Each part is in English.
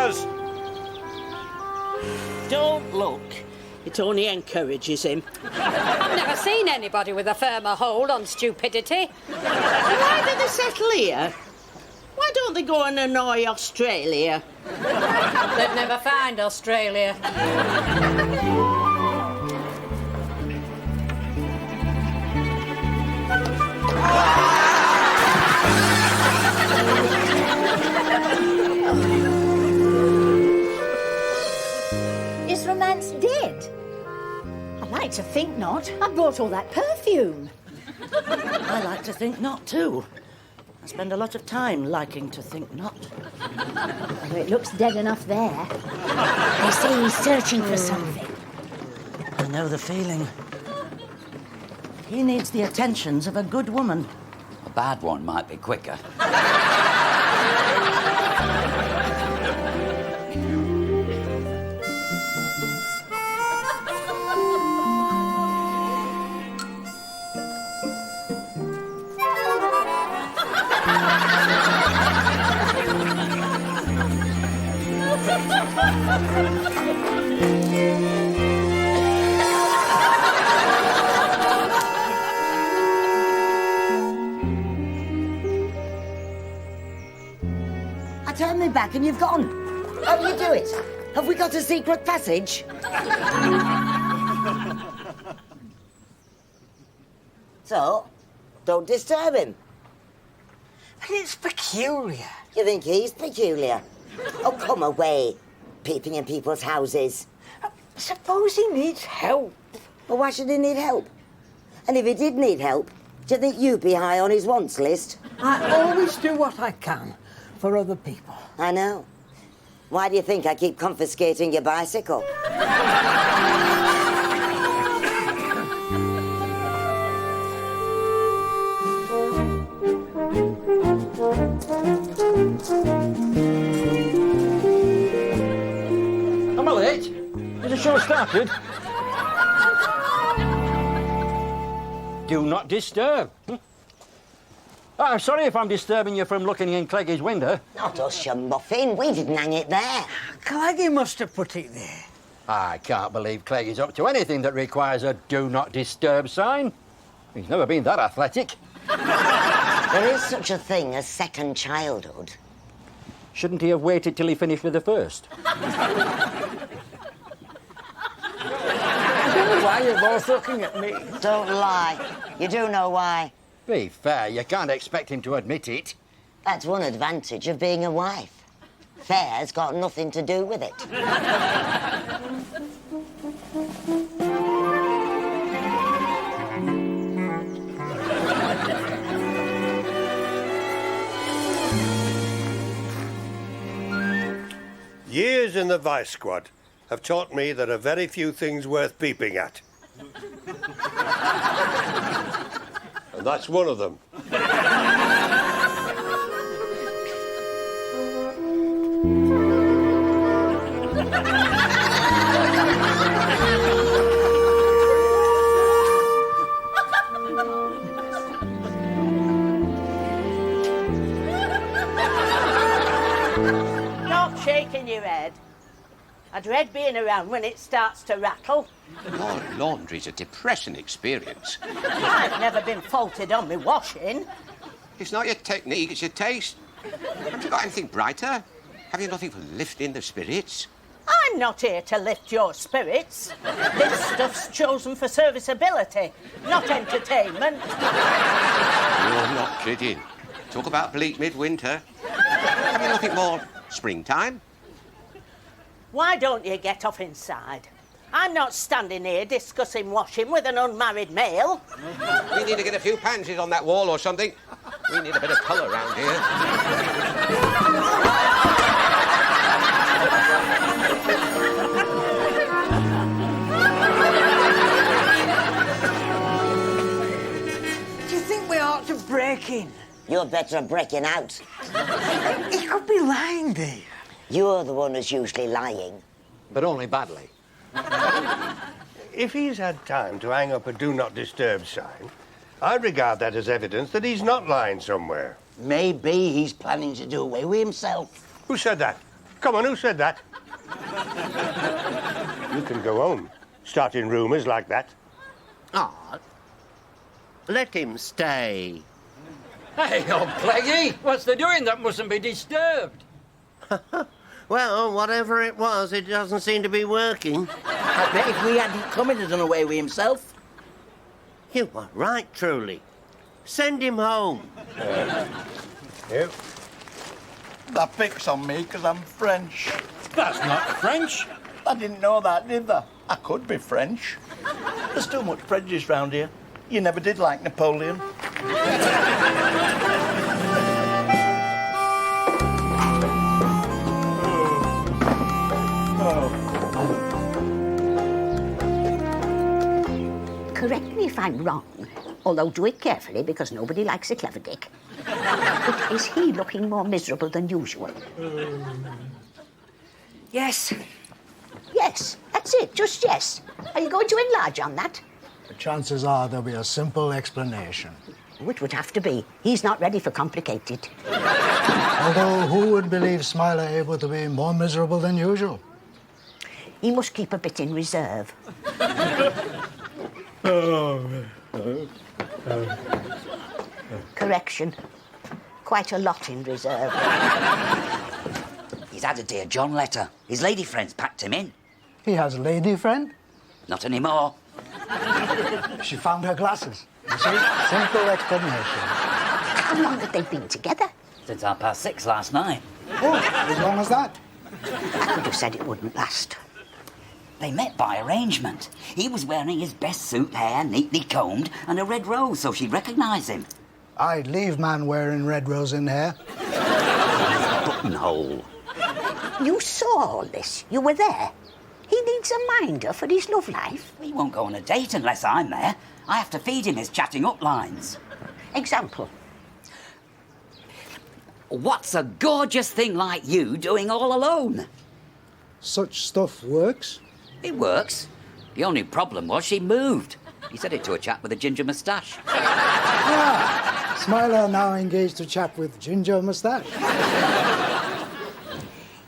us! Don't look. It only encourages him. I've never seen anybody with a firmer hold on stupidity. Why do they settle here? Why don't they go and annoy Australia? They'd never find Australia. Is romance dead? I'd like to think not. I brought all that perfume. I like to think not, too. I spend a lot of time liking to think not. Well, it looks dead enough there. They say he's searching for something. I know the feeling. He needs the attentions of a good woman. A bad one might be quicker. I turned me back and you've gone. How do you do it? Have we got a secret passage? So, don't disturb him. But it's peculiar. You think he's peculiar? Oh, come away, peeping in people's houses. Suppose he needs help. Well, why should he need help? And if he did need help, do you think you'd be high on his wants list? I always do what I can for other people. I know. Why do you think I keep confiscating your bicycle? Am I late? Has the show started? Do not disturb. I'm sorry if I'm disturbing you from looking in Cleggie's window. Not us, you muffin. We didn't hang it there. Cleggie must have put it there. I can't believe Cleggie's up to anything that requires a do not disturb sign. He's never been that athletic. There is such a thing as second childhood. Shouldn't he have waited till he finished with the first? I don't know why you're both looking at me. Don't lie. You do know why. Be fair, you can't expect him to admit it. That's one advantage of being a wife. Fair's got nothing to do with it. Years in the Vice Squad have taught me there are very few things worth peeping at. And that's one of them. Stop shaking your head. I dread being around when it starts to rattle. Your laundry's a depressing experience. I've never been faulted on me washing. It's not your technique, it's your taste. Haven't you got anything brighter? Have you nothing for lifting the spirits? I'm not here to lift your spirits. This stuff's chosen for serviceability, not entertainment. You're not kidding. Talk about bleak midwinter. Have you nothing more springtime? Why don't you get off inside? I'm not standing here discussing washing with an unmarried male. We need to get a few pansies on that wall or something. We need a bit of colour round here. Do you think we ought to break in? You're better at breaking out. He could be lying, Dave. You're the one who's usually lying. But only badly. If he's had time to hang up a do not disturb sign, I regard that as evidence that he's not lying somewhere. Maybe he's planning to do away with himself. Who said that? Come on, who said that? You can go home, starting rumours like that. Ah, let him stay. Hey, old Cleggy, what's they doing that mustn't be disturbed? Well, whatever it was, it doesn't seem to be working. I bet if we hadn't come, he'd have done away with himself. You were right, truly. Send him home. You. That picks on me because I'm French. That's not French. I didn't know that, did I? I could be French. There's too much prejudice round here. You never did like Napoleon. Correct me if I'm wrong, although do it carefully because nobody likes a clever dick. But is he looking more miserable than usual? Yes. Yes, that's it, just yes. Are you going to enlarge on that? The chances are there'll be a simple explanation. Which would have to be. He's not ready for complicated. Although, who would believe Smiler able to be more miserable than usual? He must keep a bit in reserve. Correction. Quite a lot in reserve. He's had a Dear John letter. His lady friend's packed him in. He has a lady friend. Not anymore. She found her glasses. You see? Simple explanation. How long have they been together? Since 6:30 last night. Oh, as long as that. I could have said it wouldn't last. They met by arrangement. He was wearing his best suit, hair neatly combed, and a red rose so she'd recognise him. I'd leave man wearing red rose in hair. Buttonhole. You saw all this. You were there. He needs a minder for his love life. He won't go on a date unless I'm there. I have to feed him his chatting up lines. Example. What's a gorgeous thing like you doing all alone? Such stuff works. It works. The only problem was she moved. He said it to a chap with a ginger moustache. Smiler now engaged to chap with ginger moustache.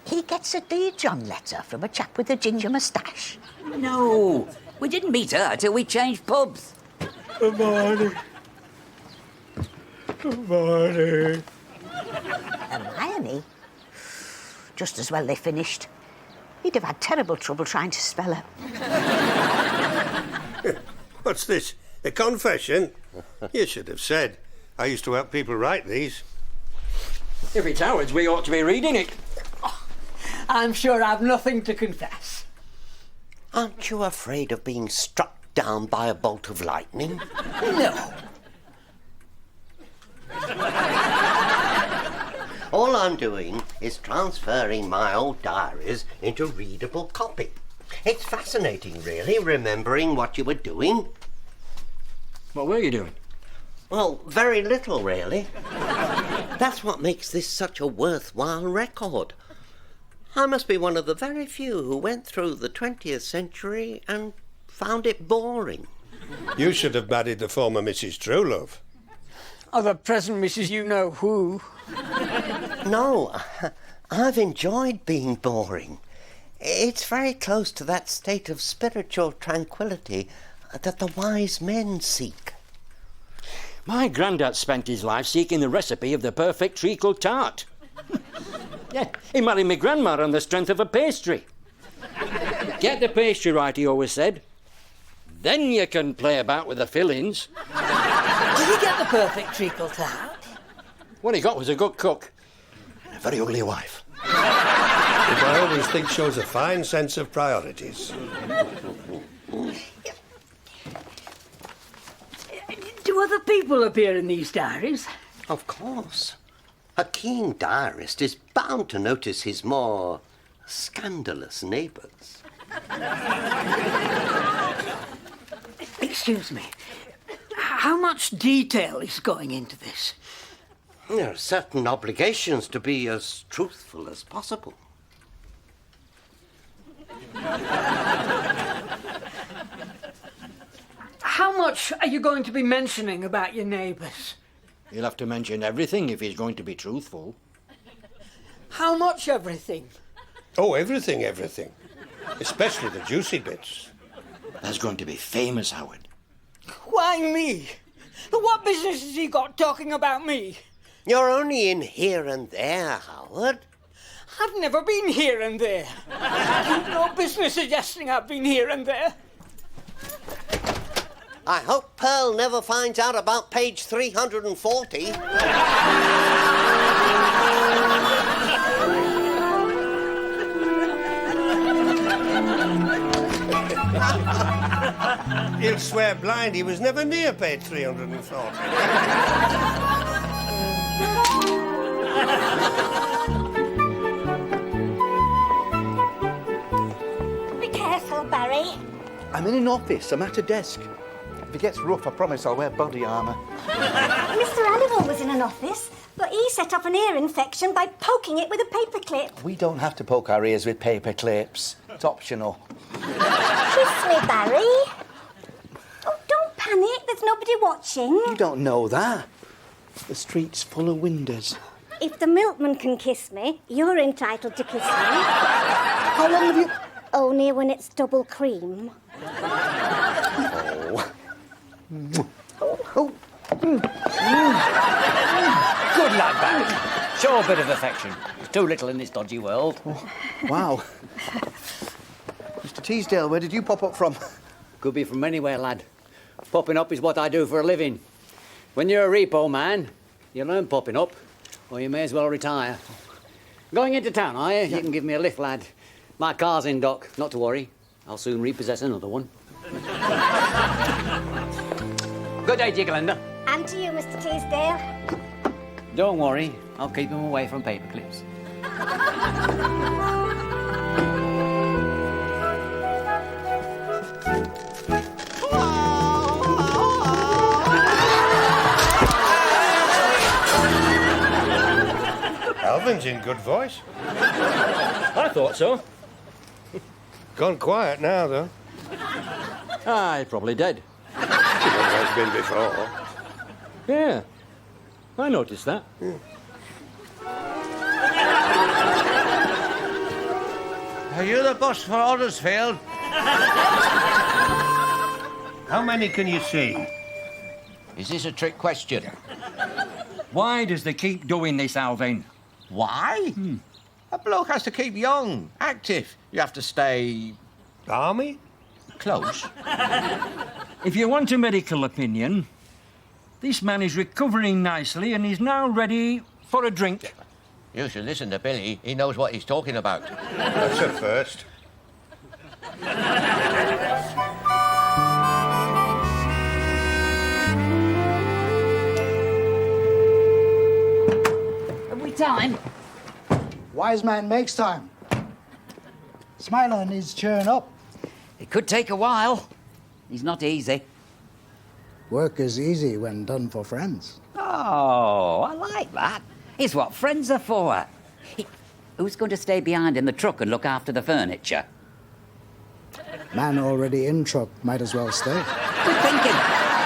He gets a Dear John letter from a chap with a ginger moustache. No, we didn't meet her till we changed pubs. Good morning. Good morning. Hermione? Just as well they finished. He'd have had terrible trouble trying to spell her. What's this? A confession? You should have said. I used to help people write these. If it's ours, we ought to be reading it. I'm sure I've nothing to confess. Aren't you afraid of being struck down by a bolt of lightning? No. All I'm doing is transferring my old diaries into readable copy. It's fascinating, really, remembering what you were doing. What were you doing? Well, very little, really. That's what makes this such a worthwhile record. I must be one of the very few who went through the 20th century and found it boring. You should have married the former Mrs. Truelove. Or the present Mrs. You-Know-Who. No, I've enjoyed being boring. It's very close to that state of spiritual tranquility that the wise men seek. My granddad spent his life seeking the recipe of the perfect treacle tart. Yeah, he married my grandma on the strength of a pastry. Get the pastry right, he always said. Then you can play about with the fillings. Did he get the perfect treacle tart? What he got was a good cook. A very ugly wife. Which I always think shows a fine sense of priorities. Do other people appear in these diaries? Of course. A keen diarist is bound to notice his more scandalous neighbours. Excuse me. How much detail is going into this? There are certain obligations to be as truthful as possible. How much are you going to be mentioning about your neighbours? He'll have to mention everything if he's going to be truthful. How much everything? Oh, everything. Especially the juicy bits. That's going to be famous, Howard. Why me? What business has he got talking about me? You're only in here and there, Howard. I've never been here and there. You've no business suggesting I've been here and there. I hope Pearl never finds out about page 340. He'll swear blind he was never near page 340. Be careful, Barry. I'm in an office. I'm at a desk. If it gets rough, I promise I'll wear body armour. Mr. Hannibal was in an office, but he set off an ear infection by poking it with a paperclip. We don't have to poke our ears with paper clips. It's optional. Kiss me, Barry. Oh, don't panic. There's nobody watching. You don't know that. The street's full of windows. If the milkman can kiss me, you're entitled to kiss me. How long have you... Only when it's double cream. Oh. Oh. Good lad, Barry. Show a bit of affection. There's too little in this dodgy world. Oh. Wow. Mr. Teasdale, where did you pop up from? Could be from anywhere, lad. Popping up is what I do for a living. When you're a repo man, you learn popping up, or you may as well retire. Going into town, are you? You can give me a lift, lad. My car's in dock. Not to worry. I'll soon repossess another one. Good day, Jigglender. And to you, Mr. Teasdale. Don't worry. I'll keep him away from paper clips. Alvin's in good voice. I thought so. Gone quiet now, though. Ah, he's probably dead. Has been before. Yeah, I noticed that. Are you the boss for Huddersfield? How many can you see? Is this a trick question? Why does they keep doing this, Alvin? Why? A bloke has to keep young, active. You have to stay... Army? Close. If you want a medical opinion, this man is recovering nicely and he's now ready for a drink. You should listen to Billy. He knows what he's talking about. That's a first. Have we time? Wise man makes time. Smiler needs cheering up. It could take a while. He's not easy. Work is easy when done for friends. Oh, I like that. It's what friends are for. Who's going to stay behind in the truck and look after the furniture? Man already in truck might as well stay. Good thinking.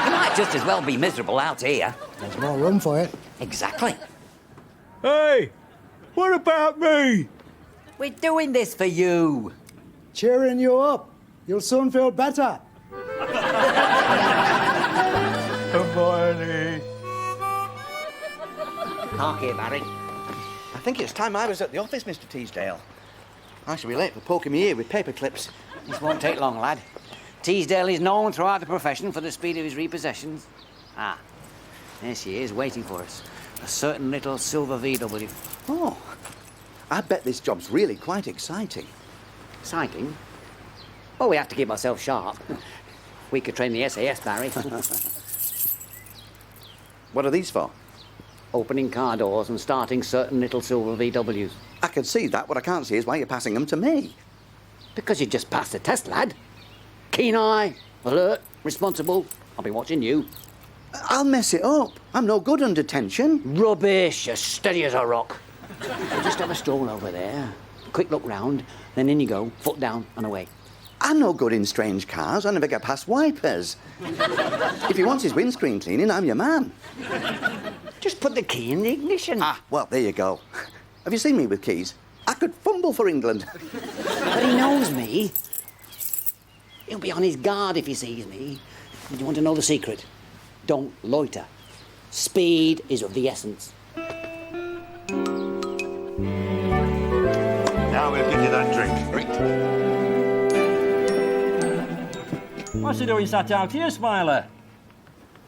You might just as well be miserable out here. There's more room for it. Exactly. Hey, what about me? We're doing this for you. Cheering you up. You'll soon feel better. Hermione. Hark here, Barry. I think it's time I was at the office, Mr. Teasdale. I shall be late for poking me ear with paper clips. This won't take long, lad. Teasdale is known throughout the profession for the speed of his repossessions. Ah, there she is, waiting for us. A certain little silver VW. Oh, I bet this job's really quite exciting. Exciting? Well, we have to keep ourselves sharp. We could train the SAS, Barry. What are these for? Opening car doors and starting certain little silver VWs. I can see that. What I can't see is why you're passing them to me. Because you just passed the test, lad. Keen eye, alert, responsible. I'll be watching you. I'll mess it up. I'm no good under tension. Rubbish, as steady as a rock. We'll just have a stroll over there. Quick look round, then in you go, foot down and away. I'm no good in strange cars. I never get past wipers. If he wants his windscreen cleaning, I'm your man. Just put the key in the ignition. Ah, well, there you go. Have you seen me with keys? I could fumble for England. But he knows me. He'll be on his guard if he sees me. Do you want to know the secret? Don't loiter. Speed is of the essence. Now we'll give you that drink. What's he doing sat out here, Smiler?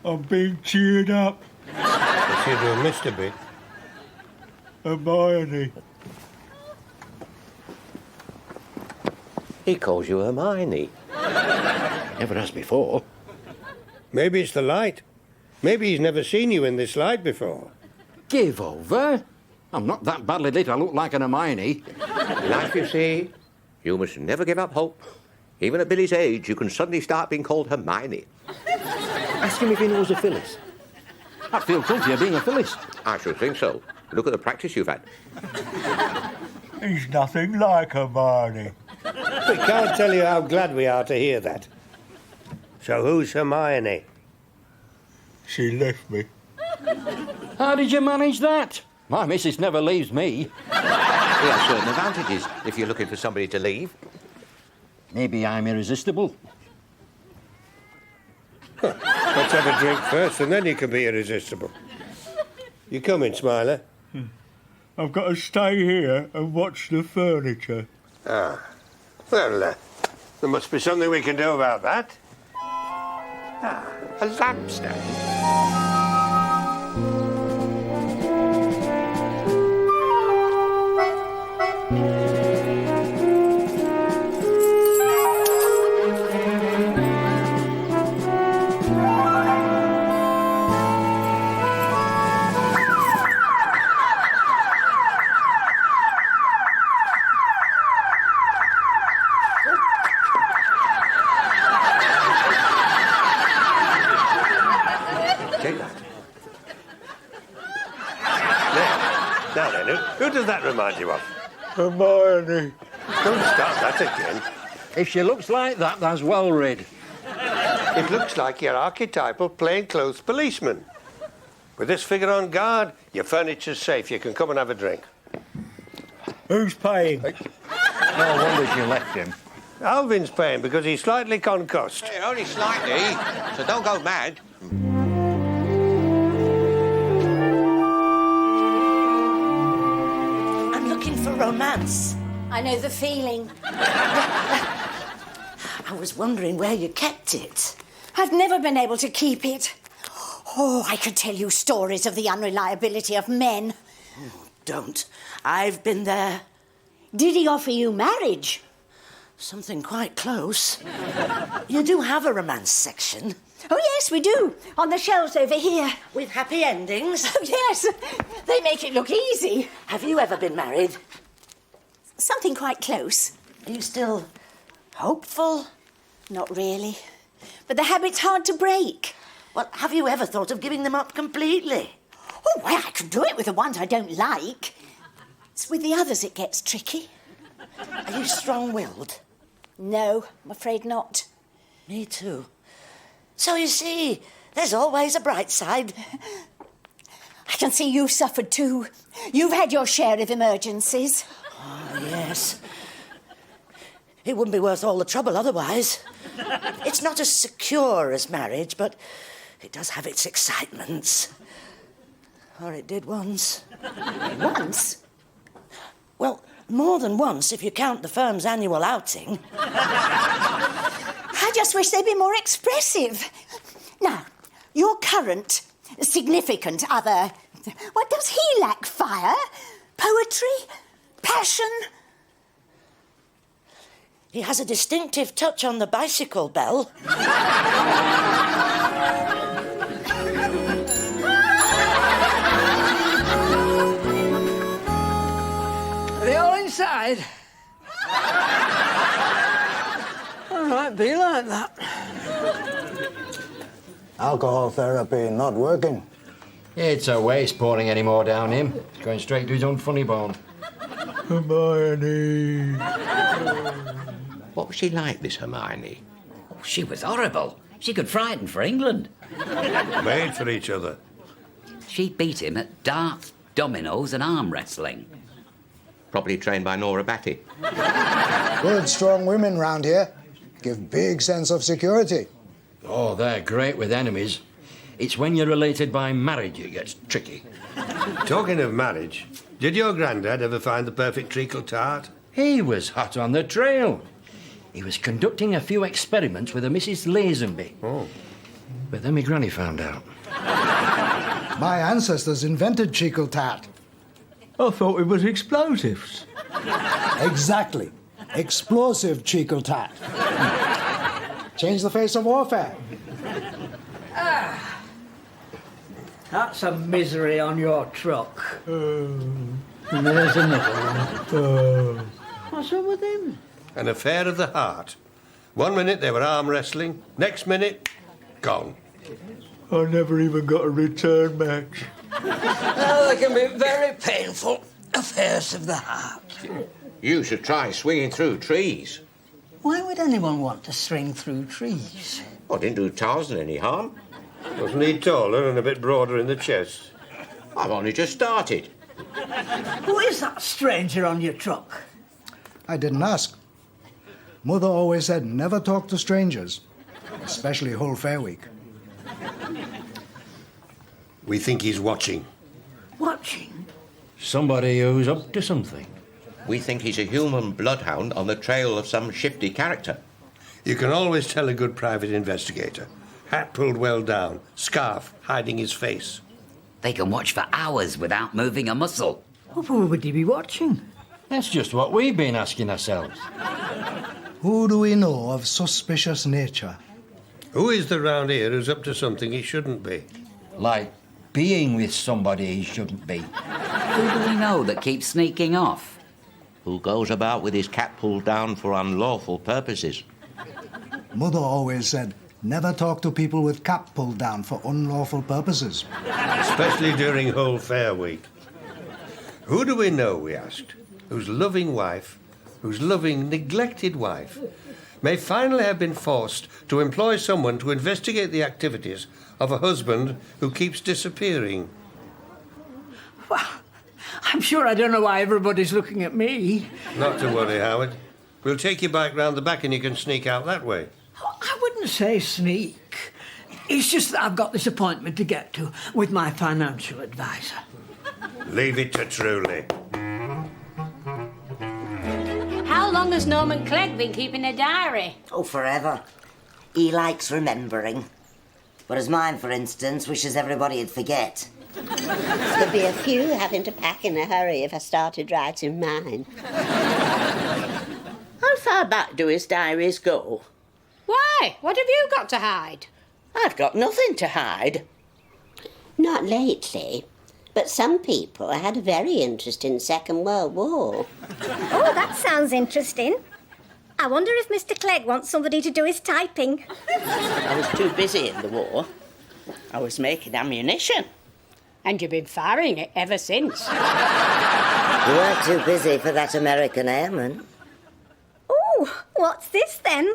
I'm being cheered up. What's he doing, Mr. Big? Hermione. He calls you Hermione. Never has before. Maybe it's the light. Maybe he's never seen you in this light before. Give over. I'm not that badly lit I look like an Hermione. Life, you see, you must never give up hope. Even at Billy's age, you can suddenly start being called Hermione. Ask him if he knows a Phyllis. I feel comfier being a Phyllis. I should think so. Look at the practice you've had. He's nothing like Hermione. We can't tell you how glad we are to hear that. So who's Hermione? She left me. How did you manage that? My missus never leaves me. He has certain advantages if you're looking for somebody to leave. Maybe I'm irresistible. Let's have a drink first and then you can be irresistible. You coming, Smiler? I've got to stay here and watch the furniture. Ah. Well, there must be something we can do about that. Ah, a lampstand. Take that. Now then, who does that remind you of? Hermione. Don't start that again. If she looks like that, that's well rid. It looks like your archetypal plainclothes policeman. With this figure on guard, your furniture's safe. You can come and have a drink. Who's paying? No wonder she left him. Alvin's paying because he's slightly concussed. Hey, only slightly, so don't go mad. I'm looking for romance. I know the feeling. I was wondering where you kept it. I've never been able to keep it. Oh, I could tell you stories of the unreliability of men. Don't. I've been there. Did he offer you marriage? Something quite close. You do have a romance section. Oh, yes, we do. On the shelves over here. With happy endings. Oh, yes. They make it look easy. Have you ever been married? Something quite close. Are you still hopeful? Not really. But the habit's hard to break. Well, have you ever thought of giving them up completely? Oh, well, I can do it with the ones I don't like. It's with the others it gets tricky. Are you strong-willed? No, I'm afraid not. Me too. So you see, there's always a bright side. I can see you've suffered too. You've had your share of emergencies. Oh, yes. It wouldn't be worth all the trouble otherwise. It's not as secure as marriage, but it does have its excitements. Or it did once. Once? Well, more than once if you count the firm's annual outing. I just wish they'd be more expressive. Now, your current significant other, what does he lack? Fire? Poetry? Passion? He has a distinctive touch on the bicycle bell. Are they all inside? All right, be like that. Alcohol therapy not working. It's a waste pouring any more down him. It's going straight to his own funny bone. Hermione. What was she like, this Hermione? She was horrible. She could frighten for England. Made for each other. She beat him at darts, dominoes and arm wrestling. Probably trained by Nora Batty. Good, strong women round here. Give big sense of security. Oh, they're great with enemies. It's when you're related by marriage it gets tricky. Talking of marriage, did your granddad ever find the perfect treacle tart? He was hot on the trail. He was conducting a few experiments with a Mrs. Lazenby. Oh. But then my granny found out. My ancestors invented treacle tart. I thought it was explosives. Exactly. Explosive treacle tart. Change the face of warfare. That's a misery on your truck. And there's another one. What's wrong with him? An affair of the heart. One minute they were arm wrestling, next minute, gone. I never even got a return match. Oh, they can be very painful affairs of the heart. You should try swinging through trees. Why would anyone want to swing through trees? Well, didn't do Tarzan any harm. Wasn't he taller and a bit broader in the chest? I've only just started. Who is that stranger on your truck? I didn't ask. Mother always said never talk to strangers, especially whole fair week. We think he's watching. Watching? Somebody who's up to something. We think he's a human bloodhound on the trail of some shifty character. You can always tell a good private investigator. Hat pulled well down, scarf hiding his face. They can watch for hours without moving a muscle. Well, who would he be watching? That's just what we've been asking ourselves. Who do we know of suspicious nature? Who is there round here who's up to something he shouldn't be? Like being with somebody he shouldn't be. Who do we know that keeps sneaking off? Who goes about with his cap pulled down for unlawful purposes. Mother always said never talk to people with cap pulled down for unlawful purposes. Especially during whole fair week. Who do we know, we asked, whose loving wife, whose loving, neglected wife, may finally have been forced to employ someone to investigate the activities of a husband who keeps disappearing? Well, I'm sure I don't know why everybody's looking at me. Not to worry, Howard. We'll take you back round the back and you can sneak out that way. I wouldn't say sneak. It's just that I've got this appointment to get to with my financial advisor. Leave it to Truly. How long has Norman Clegg been keeping a diary? Oh, forever. He likes remembering. Whereas mine, for instance, wishes everybody would forget. There'd be a few having to pack in a hurry if I started writing mine. How far back do his diaries go? Why? What have you got to hide? I've got nothing to hide. Not lately, but some people had a very interesting Second World War. Oh, that sounds interesting. I wonder if Mr. Clegg wants somebody to do his typing. I was too busy in the war. I was making ammunition. And you've been firing it ever since. You weren't too busy for that American airman. Oh, what's this then?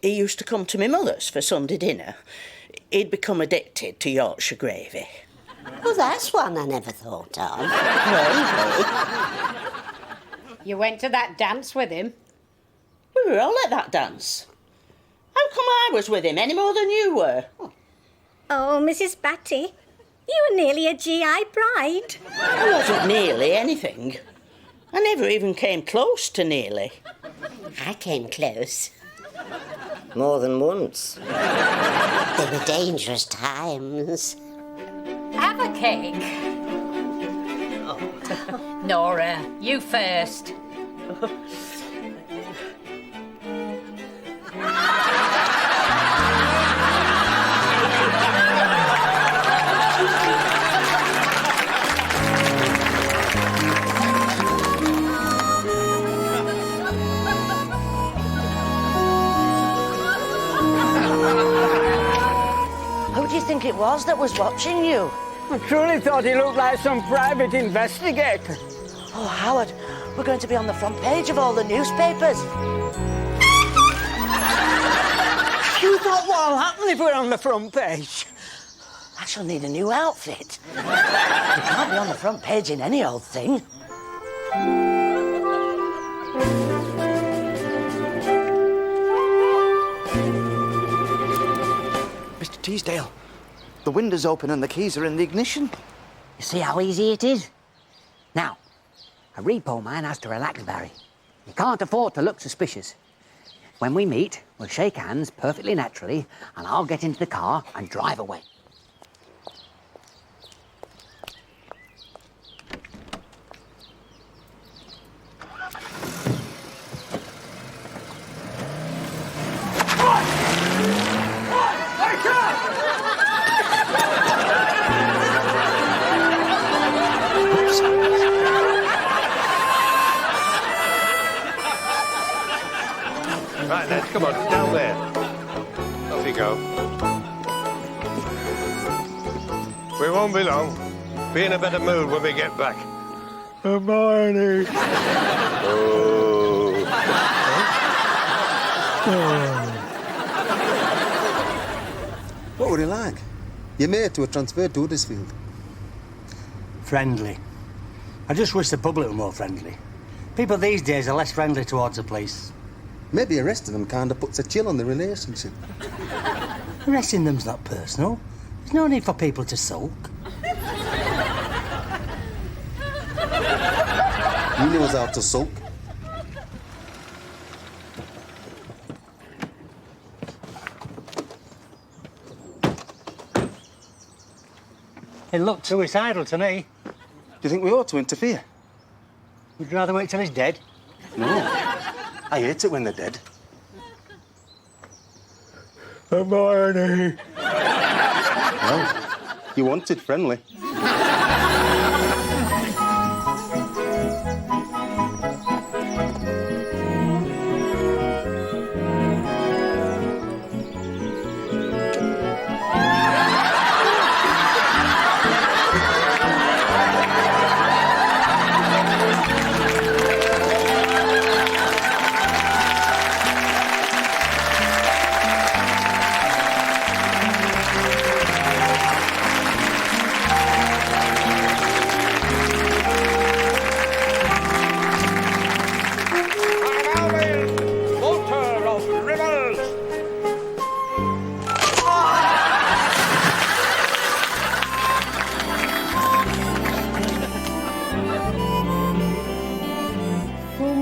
He used to come to my mother's for Sunday dinner. He'd become addicted to Yorkshire gravy. Well, that's one I never thought of. Gravy. You went to that dance with him? We were all at that dance. How come I was with him any more than you were? Oh, Mrs. Batty, you were nearly a GI bride. I wasn't nearly anything. I never even came close to nearly. I came close. More than once. They were dangerous times. Have a cake. Nora, you first. Who do you think it was that was watching you? I truly thought he looked like some private investigator. Oh, Howard, we're going to be on the front page of all the newspapers. You thought what'll happen if we're on the front page? I shall need a new outfit. You can't be on the front page in any old thing. Mr. Teasdale, the window's open and the keys are in the ignition. You see how easy it is? Now, a repo man has to relax, Barry. You can't afford to look suspicious. When we meet, we'll shake hands perfectly naturally, and I'll get into the car and drive away. Right then, come on, down there. Off you go. We won't be long. Be in a better mood when we get back. Hermione. Oh. What were he like? Your mate who were transferred to Huddersfield. Friendly. I just wish the public were more friendly. People these days are less friendly towards the police. Maybe arresting them kind of puts a chill on the relationship. Arresting them's not personal. There's no need for people to sulk. He knows how to sulk. It looked suicidal to me. Do you think we ought to interfere? Would you rather wait till he's dead? No. I hate it when they're dead. Hermione. Well, you wanted friendly.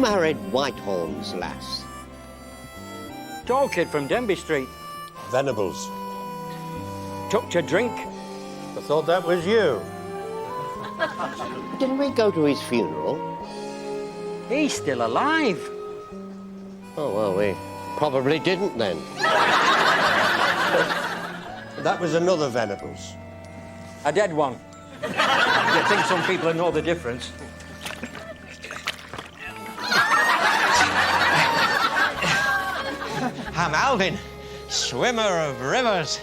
Married Whitehorn's lass. Tall kid from Denby Street. Venables. Took to drink. I thought that was you. Didn't we go to his funeral? He's still alive. Oh, well, we probably didn't then. That was another Venables. A dead one. You think some people know the difference? I'm Alvin, swimmer of rivers.